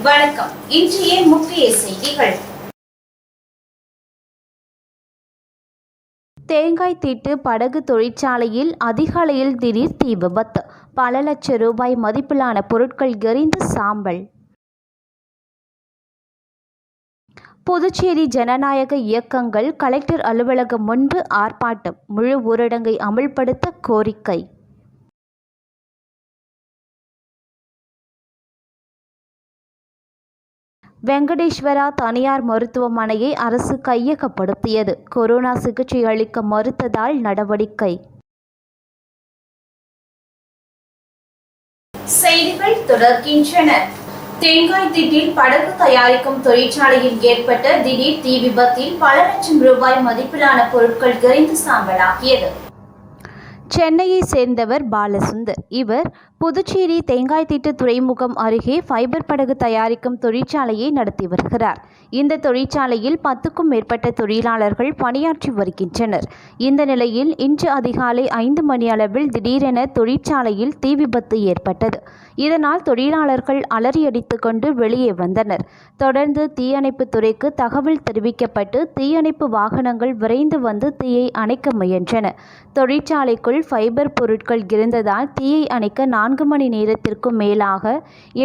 வணக்கம். இன்றைய முக்கிய செய்திகள். தேங்காய் தீட்டு படகு தொழிற்சாலையில் அதிகாலையில் திடீர் தீ விபத்து. பல லட்சம் ரூபாய் மதிப்பிலான பொருட்கள் எரிந்து சாம்பல். புதுச்சேரி ஜனநாயக இயக்கங்கள் கலெக்டர் அலுவலகம் முன்பு ஆர்ப்பாட்டம். முழு ஊரடங்கை அமல்படுத்த கோரிக்கை. வெங்கடேஸ்வரா தனியார் மருத்துவமனையை அரசு கையகப்படுத்தியது. கொரோனா சிகிச்சை அளிக்க மறுத்ததால் நடவடிக்கை. செய்திகள் தொடர்கின்றன. தேங்காய் தீட்டில் படகு தயாரிக்கும் தொழிற்சாலையில் ஏற்பட்ட திடீர் தீ விபத்தில் பல லட்சம் ரூபாய் மதிப்பிலான பொருட்கள் எரிந்து சாம்பலாகியது. சென்னையை சேர்ந்தவர் பாலசுந்தர். இவர் புதுச்சேரி தேங்காய் தீட்டு துறைமுகம் அருகே ஃபைபர் படகு தயாரிக்கும் தொழிற்சாலையை நடத்தி வருகிறார். இந்த தொழிற்சாலையில் 10க்கும் மேற்பட்ட தொழிலாளர்கள் பணியாற்றி வருகின்றனர். இந்த நிலையில் இன்று அதிகாலை 5 மணி அளவில் திடீரென தொழிற்சாலையில் தீ விபத்து ஏற்பட்டது. இதனால் தொழிலாளர்கள் அலறியடித்துக் கொண்டு வெளியே வந்தனர். தொடர்ந்து தீயணைப்பு துறைக்கு தகவல் தெரிவிக்கப்பட்டு தீயணைப்பு வாகனங்கள் விரைந்து வந்து தீயை அணைக்க முயன்றன. தொழிற்சாலைக்குள் ஃபைபர் பொருட்கள் இருந்ததால் தீயை அணைக்க 4 மணி நேரத்திற்கும் மேலாக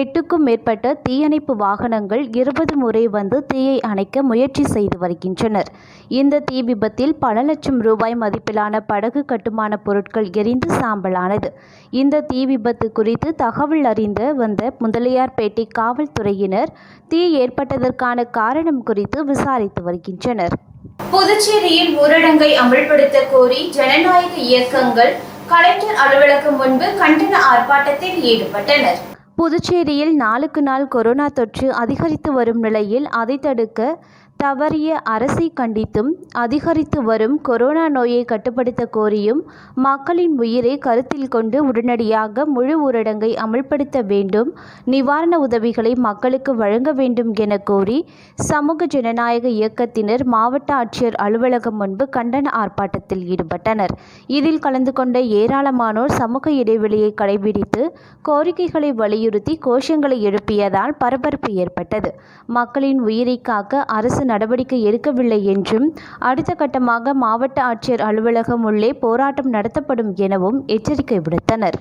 8க்கும் மேற்பட்ட தீயணைப்பு வாகனங்கள் 20 முறை வந்து தீயை அணைக்க முயற்சி செய்து வருகின்றனர். இந்த தீ விபத்தில் பல லட்சம் ரூபாய் மதிப்பிலான படகு கட்டுமான பொருட்கள் எரிந்து சாம்பலானது. இந்த தீ விபத்து குறித்து தகவல் அறிந்த வந்த முதலியார்பேட்டை காவல்துறையினர் தீ ஏற்பட்டதற்கான காரணம் குறித்து விசாரித்து வருகின்றனர். புதுச்சேரியில் ஊரடங்கை அமல்படுத்த கோரி ஜனநாயக இயக்கங்கள் கலெக்டர் அலுவலகம் முன்பு கண்டன ஆர்ப்பாட்டத்தில் ஈடுபட்டனர். புதுச்சேரியில் நாளுக்கு நாள் கொரோனா தொற்று அதிகரித்து வரும் நிலையில் அதை தடுக்க தவறிய அரசை கண்டித்தும் அதிகரித்து வரும் கொரோனா நோயை கட்டுப்படுத்த கோரியும் மக்களின் உயிரை கருத்தில் கொண்டு உடனடியாக முழு ஊரடங்கை அமல்படுத்த வேண்டும், நிவாரண உதவிகளை மக்களுக்கு வழங்க வேண்டும் என கோரி சமூக ஜனநாயக இயக்கத்தினர் மாவட்ட ஆட்சியர் அலுவலகம் முன்பு கண்டன ஆர்ப்பாட்டத்தில் ஈடுபட்டனர். இதில் கலந்து கொண்ட ஏராளமானோர் சமூக இடைவெளியை கடைபிடித்து கோரிக்கைகளை வலியுறுத்தி கோஷங்களை எழுப்பியதால் பரபரப்பு ஏற்பட்டது. மக்களின் உயிரை காக்க அரசு நடவடிக்கை எடுக்கவில்லை என்றும் அடுத்த கட்டமாக மாவட்ட ஆட்சியர் அலுவலகம் உள்ளே போராட்டம் நடத்தப்படும் எனவும் எச்சரிக்கை விடுத்தனர்.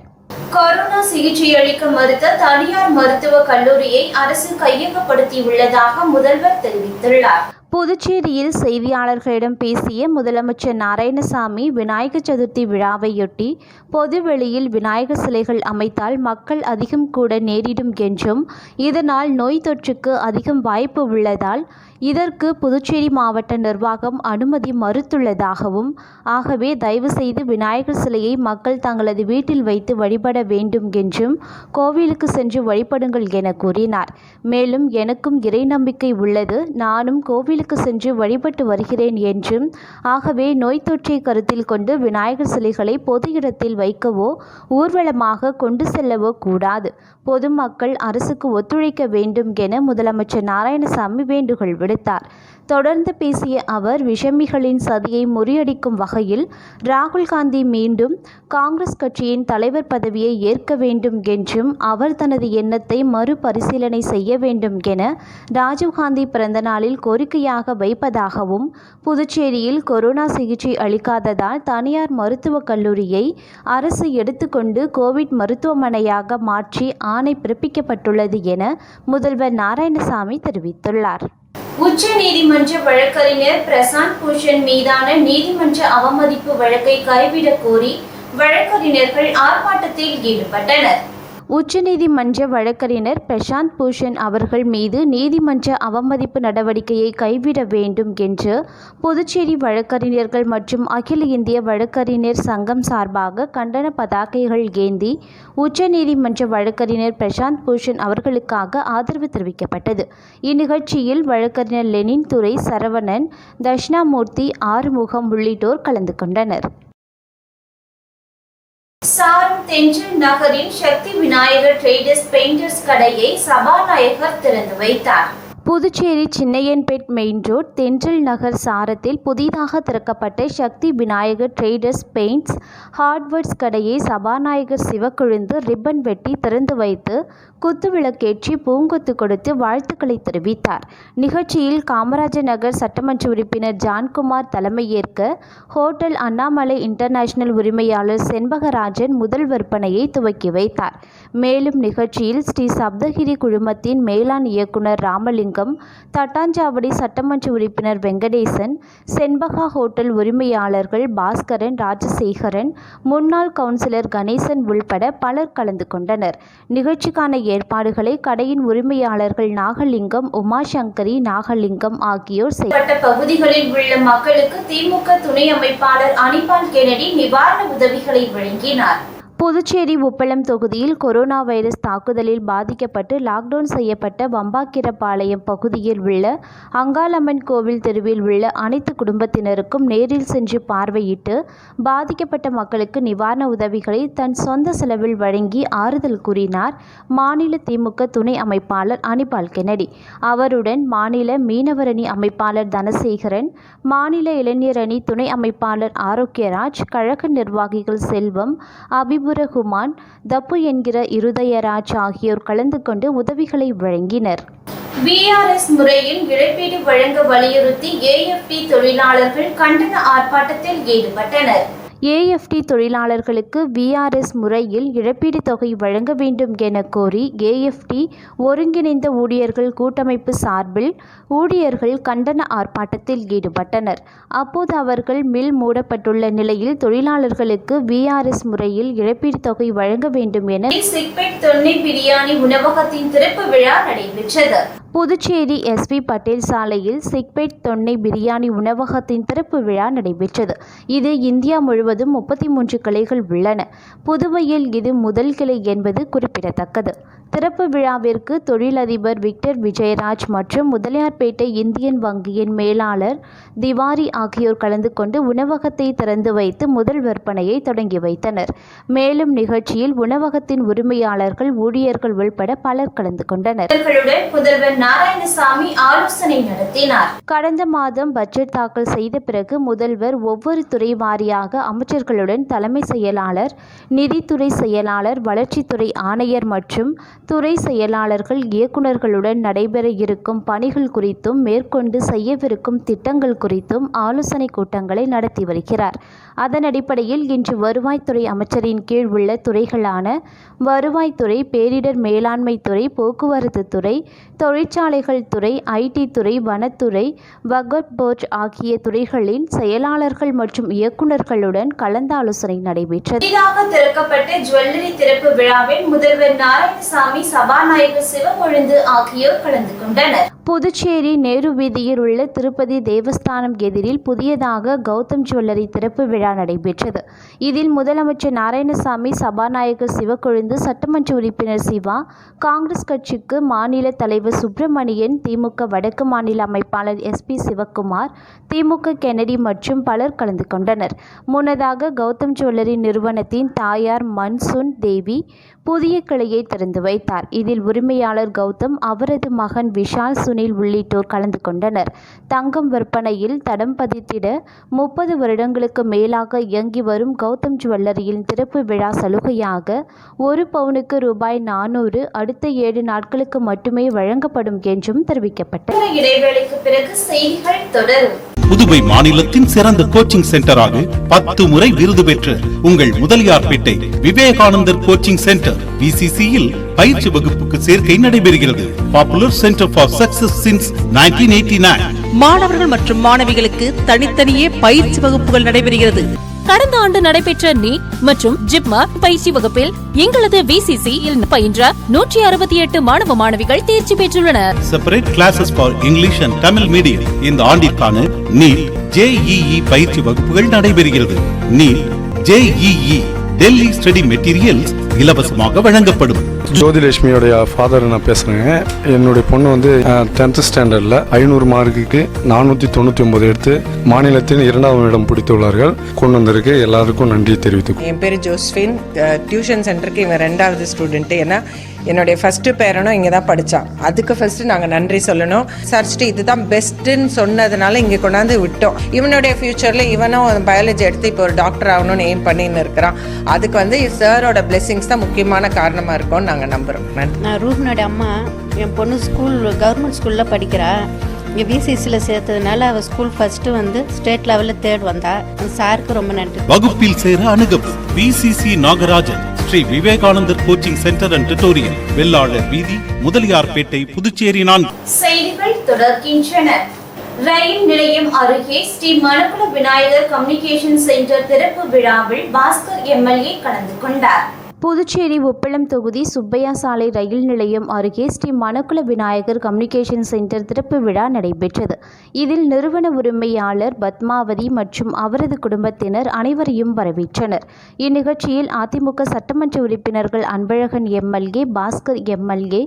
கொரோனா சிகிச்சை அளிக்க மறுத்த தனியார் மருத்துவக் கல்லூரியை அரசு கையகப்படுத்தியுள்ளதாக முதல்வர் தெரிவித்துள்ளார். புதுச்சேரியில் செய்தியாளர்களிடம் பேசிய முதலமைச்சர் நாராயணசாமி, விநாயகர் சதுர்த்தி விழாவையொட்டி பொதுவெளியில் விநாயகர் சிலைகள் அமைத்தால் மக்கள் அதிகம் கூட நேரிடும் என்றும் இதனால் நோய் தொற்றுக்கு அதிகம் வாய்ப்பு உள்ளதால் இதற்கு புதுச்சேரி மாவட்ட நிர்வாகம் அனுமதி மறுத்துள்ளதாகவும், ஆகவே தயவு செய்து விநாயகர் சிலையை மக்கள் தங்களது வீட்டில் வைத்து வழிபட வேண்டும் என்றும் கோவிலுக்கு சென்று வழிபடுங்கள் என கூறினார். மேலும் எனக்கும் இறை நம்பிக்கை உள்ளது, நானும் கோவிலுக்கு சென்று வழிபட்டு வருகிறேன் என்றும், ஆகவே நோய் தொற்றை கருத்தில் கொண்டு விநாயகர் சிலைகளை பொது இடத்தில் வைக்கவோ ஊர்வலமாக கொண்டு செல்லவோ கூடாது. பொதுமக்கள் அரசுக்கு ஒத்துழைக்க வேண்டும் என முதலமைச்சர் நாராயணசாமி வேண்டுகோள் விடுத்தார். தொடர்ந்து பேசிய அவர், விஷமிகளின் சதியை முறியடிக்கும் வகையில் ராகுல் காந்தி மீண்டும் காங்கிரஸ் கட்சியின் தலைவர் பதவியை ஏற்க வேண்டும் என்றும் அவர் தனது எண்ணத்தை மறுபரிசீலனை செய்ய வேண்டும் என ராஜீவ்காந்தி பிறந்த நாளில் கோரிக்கையாக வைப்பதாகவும், புதுச்சேரியில் கொரோனா சிகிச்சை அளிக்காததால் தனியார் மருத்துவக் கல்லூரியை அரசு எடுத்துக்கொண்டு கோவிட் மருத்துவமனையாக மாற்றி ஆணை பிறப்பிக்கப்பட்டுள்ளது என முதல்வர் நாராயணசாமி தெரிவித்துள்ளார். உச்ச நீதிமன்ற வழக்கறிஞர் பிரசாந்த் பூஷன் மீதான நீதிமன்ற அவமதிப்பு வழக்கை கைவிடக் கோரி வழக்கறிஞர்கள் ஆர்ப்பாட்டத்தில் ஈடுபட்டனர். உச்சநீதிமன்ற வழக்கறிஞர் பிரசாந்த் பூஷன் அவர்கள் மீது நீதிமன்ற அவமதிப்பு நடவடிக்கையை கைவிட வேண்டும் என்று புதுச்சேரி வழக்கறிஞர்கள் மற்றும் அகில இந்திய வழக்கறிஞர் சங்கம் சார்பாக கண்டன பதாகைகள் ஏந்தி உச்சநீதிமன்ற வழக்கறிஞர் பிரசாந்த் பூஷன் அவர்களுக்காக ஆதரவு தெரிவிக்கப்பட்டது. இந்நிகழ்ச்சியில் வழக்கறிஞர் லெனின் துரை, சரவணன், தட்சிணாமூர்த்தி, ஆறுமுகம் உள்ளிட்டோர் கலந்து கொண்டனர். சாரம் தென்றல் நகரின் சக்தி விநாயகர் டிரேடர்ஸ் பெயிண்டர்ஸ் கடையை சபாநாயகர் திறந்து வைத்தார். புதுச்சேரி சின்னையன்பேட் மெயின் ரோட் தென்றல் நகர் சாரத்தில் புதிதாக திறக்கப்பட்ட Sakthi Vinayagar traders paints hardwares கடையை சபாநாயகர் சிவக்கொழுந்து ரிப்பன் வெட்டி திறந்து வைத்து குத்துவிளக்கேற்றி பூங்கொத்து கொடுத்து வாழ்த்துக்களை தெரிவித்தார். நிகழ்ச்சியில் காமராஜர் நகர் சட்டமன்ற உறுப்பினர் ஜான்குமார் தலைமையேற்க ஹோட்டல் அண்ணாமலை இன்டர்நேஷனல் உரிமையாளர் செண்பகராஜன் முதல் விற்பனையை துவக்கி வைத்தார். மேலும் நிகழ்ச்சியில் ஸ்ரீ சப்தகிரி குழுமத்தின் மேலாண் இயக்குனர் ராமலிங்கம், தட்டாஞ்சாவடி சட்டமன்ற உறுப்பினர் வெங்கடேசன், செண்பகா ஹோட்டல் உரிமையாளர்கள் பாஸ்கரன், ராஜசேகரன், முன்னாள் கவுன்சிலர் கணேசன் உள்பட பலர் கலந்து கொண்டனர். நிகழ்ச்சிக்கான ஏற்பாடுகளை கடையின் உரிமையாளர்கள் நாகலிங்கம், உமாசங்கரி, நாகலிங்கம் ஆகியோர் செய்யப்பட்ட பகுதிகளில் உள்ள மக்களுக்கு திமுக துணை அமைப்பாளர் அனிபால் கென்னடி நிவாரண உதவிகளை வழங்கினார். புதுச்சேரி உப்பளம் தொகுதியில் கொரோனா வைரஸ் தாக்குதலில் பாதிக்கப்பட்டு லாக்டவுன் செய்யப்பட்ட வம்பாக்கிரபாளையம் பகுதியில் உள்ள அங்காளம்மன் கோவில் தெருவில் உள்ள அனைத்து குடும்பத்தினருக்கும் நேரில் சென்று பார்வையிட்டு பாதிக்கப்பட்ட மக்களுக்கு நிவாரண உதவிகளை தன் சொந்த செலவில் வழங்கி ஆறுதல் கூறினார் மாநில திமுக துணை அமைப்பாளர் அனிபால் கென்னடி. அவருடன் மாநில மீனவரணி அமைப்பாளர் தனசேகரன், மாநில இளைஞர் அணி துணை அமைப்பாளர் ஆரோக்கியராஜ், கழக நிர்வாகிகள் செல்வம், அபிபுர குமான், தப்பு என்கிற இருதயராஜ் ஆகியோர் கலந்து கொண்டு உதவிகளை வழங்கினர். VRS முறையில் இழப்பீடு வழங்க வலியுறுத்தி AFT தொழிலாளர்கள் கண்டன ஆர்ப்பாட்டத்தில் ஈடுபட்டனர். AFT தொழிலாளர்களுக்கு VRS முறையில் இழப்பீடு தொகை வழங்க வேண்டும் என கோரி AFT ஒருங்கிணைந்த ஊழியர்கள் கூட்டமைப்பு சார்பில் ஊழியர்கள் கண்டன ஆர்ப்பாட்டத்தில் ஈடுபட்டனர். அப்போது அவர்கள் மில் மூடப்பட்டுள்ள நிலையில் தொழிலாளர்களுக்கு VRS முறையில் இழப்பீடு தொகை வழங்க வேண்டும் என சிக்பெட் தொன்னை பிரியாணி உணவகத்தின் திறப்பு விழா நடைபெற்றது. புதுச்சேரி SV பட்டேல் சாலையில் சிக்பெட் தொன்னை பிரியாணி உணவகத்தின் திறப்பு விழா நடைபெற்றது. இது இந்தியா முழுவதும் 33 கிளைகள் உள்ளன. புதுவையில் இது முதல் கிளை என்பது குறிப்பிடத்தக்கது. திறப்பு விழாவிற்கு தொழிலதிபர் விக்டர் விஜயராஜ் மற்றும் முதலியார்பேட்டை இந்தியன் வங்கியின் மேலாளர் திவாரி ஆகியோர் கலந்து கொண்டு உணவகத்தை திறந்து வைத்து முதல் விற்பனையை தொடங்கி வைத்தனர். மேலும் நிகழ்ச்சியில் உணவகத்தின் உரிமையாளர்கள், ஊழியர்கள் உள்பட பலர் கலந்து கொண்டனர். முதல்வர் நாராயணசாமி ஆலோசனை நடத்தினார். கடந்த மாதம் பட்ஜெட் தாக்கல் செய்த பிறகு முதல்வர் ஒவ்வொரு துறை வாரியாக அமைச்சர்களுடன் தலைமை செயலாளர், நிதித்துறை செயலாளர், வளர்ச்சித்துறை ஆணையர் மற்றும் துறை செயலாளர்கள், இயக்குநர்களுடன் நடைபெற இருக்கும் பணிகள் குறித்தும் மேற்கொண்டு செய்யவிருக்கும் திட்டங்கள் குறித்தும் ஆலோசனை கூட்டங்களை நடத்தி வருகிறார். அதன் அடிப்படையில் இன்று வருவாய்த்துறை அமைச்சரின் கீழ் உள்ள துறைகளான வருவாய்த்துறை, பேரிடர் மேலாண்மை துறை, போக்குவரத்து துறை, தொழிற்சாலைகள் துறை, IT துறை, வனத்துறை, வக்ஃப் போர்டு ஆகிய துறைகளின் செயலாளர்கள் மற்றும் இயக்குநர்களுடன் கலந்தாலோசனை நடைபெற்றது. புதிதாக திறக்கப்பட்ட ஜுவல்லரி திறப்பு விழாவில் முதல்வர் நாராயணசாமி, சபாநாயகர் சிவக்கொழுந்து ஆகியோர் கலந்து கொண்டனர். புதுச்சேரி நேரு வீதியில் உள்ள திருப்பதி தேவஸ்தானம் எதிரில் புதியதாக கௌதம் ஜுவல்லரி திறப்பு விழா நடைபெற்றது. இதில் முதலமைச்சர் நாராயணசாமி, சபாநாயகர் சிவக்கொழுந்து, சட்டமன்ற உறுப்பினர் சிவா, காங்கிரஸ் கட்சிக்கு மாநில தலைவர் சுப்பிரமணியன், திமுக வடக்கு மாநில அமைப்பாளர் SP சிவக்குமார், திமுக கென்னடி மற்றும் பலர் கலந்து கொண்டனர். முன்னதாக கௌதம் ஜுவல்லரி நிறுவனத்தின் தாயார் மன்சூன் தேவி புதிய கிளையை திறந்து வைத்தார். இதில் உரிமையாளர் கௌதம், அவரது மகன் விஷால், சுனில் உள்ளிட்டோர் கலந்து கொண்டனர். தங்கம் விற்பனையில் தடம் பதித்திட 30 வருடங்களுக்கு மேலாக இயங்கி வரும் கௌதம் ஜுவல்லரியின் திறப்பு விழா சலுகையாக 1 பவுனுக்கு ரூபாய் 400 அடுத்த 7 நாட்களுக்கு மட்டுமே வழங்கப்படும் என்றும் தெரிவிக்கப்பட்டது. இடைவேளைக்கு பிறகு செய்திகள் தொடரும். புதுவை மாநிலத்தின் சிறந்த கோச்சிங் சென்டராக 10 முறை விருது பெற்ற உங்கள் முதலியார்பேட்டை விவேகானந்தர் கோச்சிங் சென்டர் VCCயில் பயிற்சி வகுப்புக்கு சேர்க்கை நடைபெறுகிறது. Popular centre for success since 1989. மாணவர்கள் மற்றும் மாணவிகளுக்கு தனித்தனியே பயிற்சி வகுப்புகள் நடைபெறுகிறது. கடந்த ஆண்டு நடைபெற்ற நீட் மற்றும் ஜிப்மா பயிற்சி வகுப்பில் எங்களது VCC இல் பயின்ற 168 மாணவ மாணவிகள் தேர்ச்சி பெற்றுள்ளனர். Separate classes for English and Tamil medium. இந்த ஆண்டிற்கான நீட் JEE பயிற்சி வகுப்புகள் நடைபெறுகிறது. NEET JEE Delhi study materials இலவசமாக வழங்கப்படும். ஜோதிலட்சுமியோடைய ஃபாதர் நான் பேசுகிறேங்க. என்னுடைய பொண்ணு வந்து 10th ஸ்டாண்டர்டில் 500 மார்க்குக்கு 499 எடுத்து மாநிலத்தில் 2ஆம் இடம் பிடித்துள்ளார்கள். கொண்டு வந்திருக்கு. எல்லாருக்கும் நன்றி தெரிவித்துக்கொள்கிறேன். என் பேர் ஜோஸ்ஃபின். டியூஷன் சென்டருக்கு இவன் 2வது ஸ்டூடெண்ட்டு. ஏன்னா என்னுடைய ஃபஸ்ட்டு பேரனும் இங்கே தான் படித்தான். அதுக்கு ஃபஸ்ட்டு நாங்கள் நன்றி சொல்லணும். சரிச்சிட்டு இதுதான் பெஸ்ட்டுன்னு சொன்னதுனால இங்கே கொண்டாந்து விட்டோம். இவனுடைய ஃப்யூச்சரில் இவனும் பயாலஜி எடுத்து இப்போ ஒரு டாக்டர் ஆகணும்னு எய்ம் பண்ணின்னு இருக்கிறான். அதுக்கு வந்து சாரோட பிளெஸிங்ஸ் தான் முக்கியமான காரணமாக இருக்கும்னு நாங்கள் நம்புகிறோம். நான் ரூபினோட அம்மா. என் பொண்ணு கவர்மெண்ட் ஸ்கூலில் படிக்கிறா. இங்கே விசிசியில் சேர்த்ததுனால அவள் ஸ்கூல் ஃபர்ஸ்ட்டு வந்து ஸ்டேட் லெவலில் 3rd வந்தா. அந்த சாருக்கு ரொம்ப நன்றி. வகுப்பில் சேர அணுகவும் VCC Nagarajan, Sri Vivekanandar coaching centre and tutorial, Vellalar வீதி, முதலியார்பேட்டை, புதுச்சேரி 4. செய்திகள் தொடர்கின்றன. ரயில் நிலையம் அருகே ஸ்ரீ மணக்குள விநாயகர் கம்யூனிகேஷன் சென்டர் திறப்பு விழாவில் பாஸ்கர் MLA கலந்து கொண்டார். புதுச்சேரி உப்பளம் தொகுதி சுப்பையா சாலை ரயில் நிலையம் அருகே ஸ்ரீ மணக்குள விநாயகர் கம்யூனிகேஷன் சென்டர் திறப்பு விழா நடைபெற்றது. இதில் நிறுவன உரிமையாளர் பத்மாவதி மற்றும் அவரது குடும்பத்தினர் அனைவரையும் வரவேற்றனர். இந்நிகழ்ச்சியில் அதிமுக சட்டமன்ற உறுப்பினர்கள் Anbazhagan MLA, Bhaskar MLA,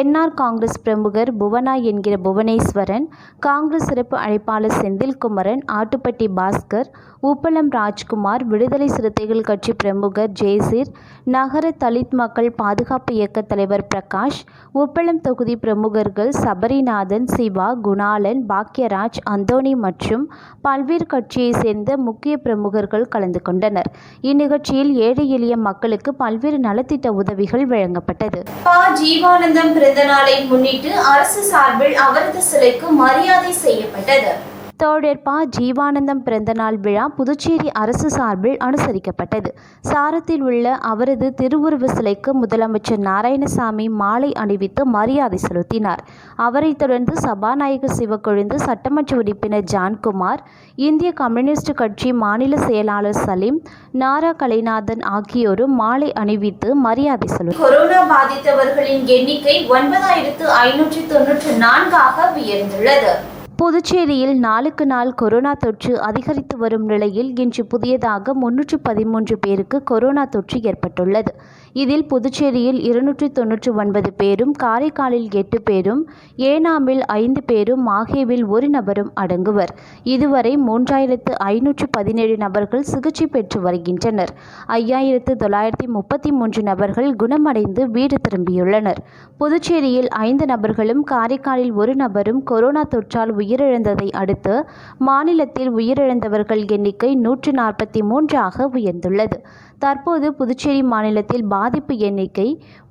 NR Congress பிரமுகர் புவனா என்கிற புவனேஸ்வரன், காங்கிரஸ் சிறப்பு அழைப்பாளர் செந்தில்குமரன், ஆட்டுப்பட்டி பாஸ்கர், உப்பளம் ராஜ்குமார், விடுதலை சிறுத்தைகள் கட்சி பிரமுகர் ஜெயசீர், நகர தலித் மக்கள் பாதுகாப்பு இயக்க தலைவர் பிரகாஷ், உப்பளம் தொகுதி பிரமுகர்கள் சபரிநாதன், சிவா, குணாலன், பாக்யராஜ், அந்தோணி மற்றும் பல்வேறு கட்சியை சேர்ந்த முக்கிய பிரமுகர்கள் கலந்து கொண்டனர். இந்நிகழ்ச்சியில் ஏழை எளிய மக்களுக்கு பல்வேறு நலத்திட்ட உதவிகள் வழங்கப்பட்டது. ஜீவானந்தம் பிறந்த நாளை முன்னிட்டு அரசு சார்பில் அவரது சிலைக்கு மரியாதை செய்யப்பட்டது. தோழர் ஜீவானந்தம் பிறந்தநாள் விழா புதுச்சேரி அரசு சார்பில் அனுசரிக்கப்பட்டது. சாரத்தில் உள்ள அவரது திருவுருவ சிலைக்கு முதலமைச்சர் நாராயணசாமி மாலை அணிவித்து மரியாதை செலுத்தினார். அவரைத் தொடர்ந்து சபாநாயகர் சிவக்கொழுந்து, சட்டமன்ற உறுப்பினர் ஜான்குமார், இந்திய கம்யூனிஸ்ட் கட்சி மாநில செயலாளர் சலீம், நாரா கலைநாதன் ஆகியோரும் மாலை அணிவித்து மரியாதை செலுத்தினர். கொரோனா பாதித்தவர்களின் எண்ணிக்கை 9594 உயர்ந்துள்ளது. புதுச்சேரியில் நாளுக்கு நாள் கொரோனா தொற்று அதிகரித்து வரும் நிலையில் இன்று புதியதாக 313 பேருக்கு கொரோனா தொற்று ஏற்பட்டுள்ளது. இதில் புதுச்சேரியில் 299 பேரும், காரைக்காலில் 8 பேரும், ஏனாமில் 5 பேரும், மாஹேவில் 1 நபரும் அடங்குவர். இதுவரை 3517 நபர்கள் சிகிச்சை பெற்று வருகின்றனர். 5933 நபர்கள் குணமடைந்து வீடு திரும்பியுள்ளனர். புதுச்சேரியில் 5 நபர்களும், காரைக்காலில் 1 நபரும் கொரோனா தொற்றால் உயிரிழந்ததை அடுத்து மாநிலத்தில் உயிரிழந்தவர்கள் எண்ணிக்கை 143 உயர்ந்துள்ளது. தற்போது புதுச்சேரி மாநிலத்தில் பாதிப்பு எண்ணிக்கை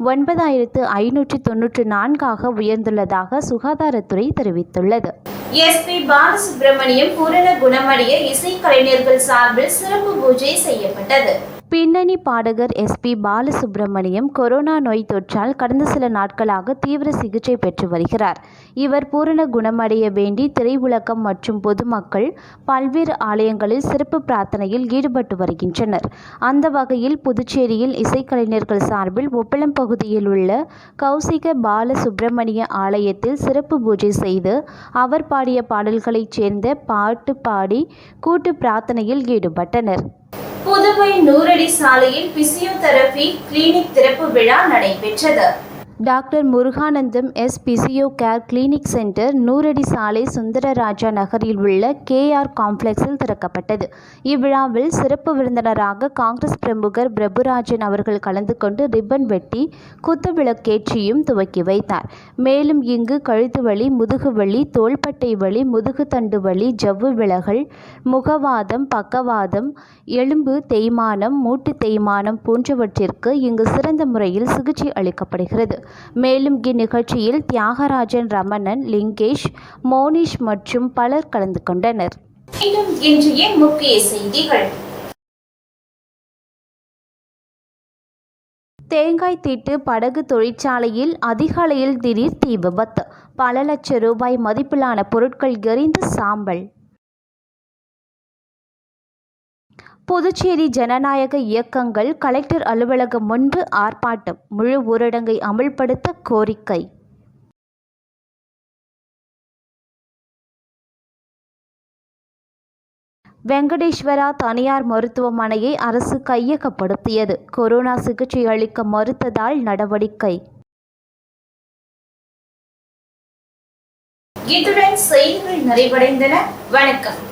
9594 உயர்ந்துள்ளதாக சுகாதாரத்துறை தெரிவித்துள்ளது. SP பாலசுப்ரமணியம் பூரண குணமடைய இசைக்கலைஞர்கள் சார்பில் சிறப்பு பூஜை செய்யப்பட்டது. பின்னணி பாடகர் SP பாலசுப்ரமணியம் கொரோனா நோய் தொற்றால் கடந்த சில நாட்களாக தீவிர சிகிச்சை பெற்று வருகிறார். இவர் பூரண குணமடைய வேண்டி திரையுலகம் மற்றும் பொதுமக்கள் பல்வேறு ஆலயங்களில் சிறப்பு பிரார்த்தனையில் ஈடுபட்டு வருகின்றனர். அந்த வகையில் புதுச்சேரியில் இசைக்கலைஞர்கள் சார்பில் உப்பளம் பகுதியில் உள்ள கௌசிக பாலசுப்ரமணிய ஆலயத்தில் சிறப்பு பூஜை செய்து அவர் பாடிய பாடல்களைச் சேர்ந்த பாட்டு பாடி கூட்டு பிரார்த்தனையில் ஈடுபட்டனர். புதுவை நூறடி சாலையில் பிசியோதெரபி கிளினிக் திறப்பு விழா நடைபெற்றது. Doctor Muruganandam physio care clinic centre நூறடி சாலை சுந்தரராஜா நகரில் உள்ள KR காம்ப்ளெக்ஸில் திறக்கப்பட்டது. இவ்விழாவில் சிறப்பு விருந்தினராக காங்கிரஸ் பிரமுகர் பிரபுராஜன் அவர்கள் கலந்து கொண்டு ரிப்பன் வெட்டி குத்துவிளக்கேற்றியும் துவக்கி வைத்தார். மேலும் இங்கு கழுத்து வலி, முதுகு வலி, தோள்பட்டை வலி, முதுகு தண்டு வலி, ஜவ்வு விலகல், முகவாதம், பக்கவாதம், எலும்பு தேய்மானம், மூட்டு தேய்மானம் போன்றவற்றிற்கு இங்கு சிறந்த முறையில் சிகிச்சை அளிக்கப்படுகிறது. மேலும் இந்நிகழ்ச்சியில் தியாகராஜன், ரமணன், லிங்கேஷ், மோனிஷ் மற்றும் பலர் கலந்து கொண்டனர். மீண்டும் இன்றைய முக்கிய செய்திகள். தேங்காய் தீட்டு படகு தொழிற்சாலையில் அதிகாலையில் திடீர் தீ விபத்து. பல லட்சம் ரூபாய் மதிப்பிலான பொருட்கள் எரிந்து சாம்பல். புதுச்சேரி ஜனநாயக இயக்கங்கள் கலெக்டர் அலுவலகம் முன்பு ஆர்ப்பாட்டம். முழு ஊரடங்கை அமல்படுத்த கோரிக்கை. வெங்கடேஸ்வரா தனியார் மருத்துவமனையை அரசு கையகப்படுத்தியது. கொரோனா சிகிச்சை அளிக்க மறுத்ததால் நடவடிக்கை. இத்துடன் செய்திகள் நிறைவடைந்தன. வணக்கம்.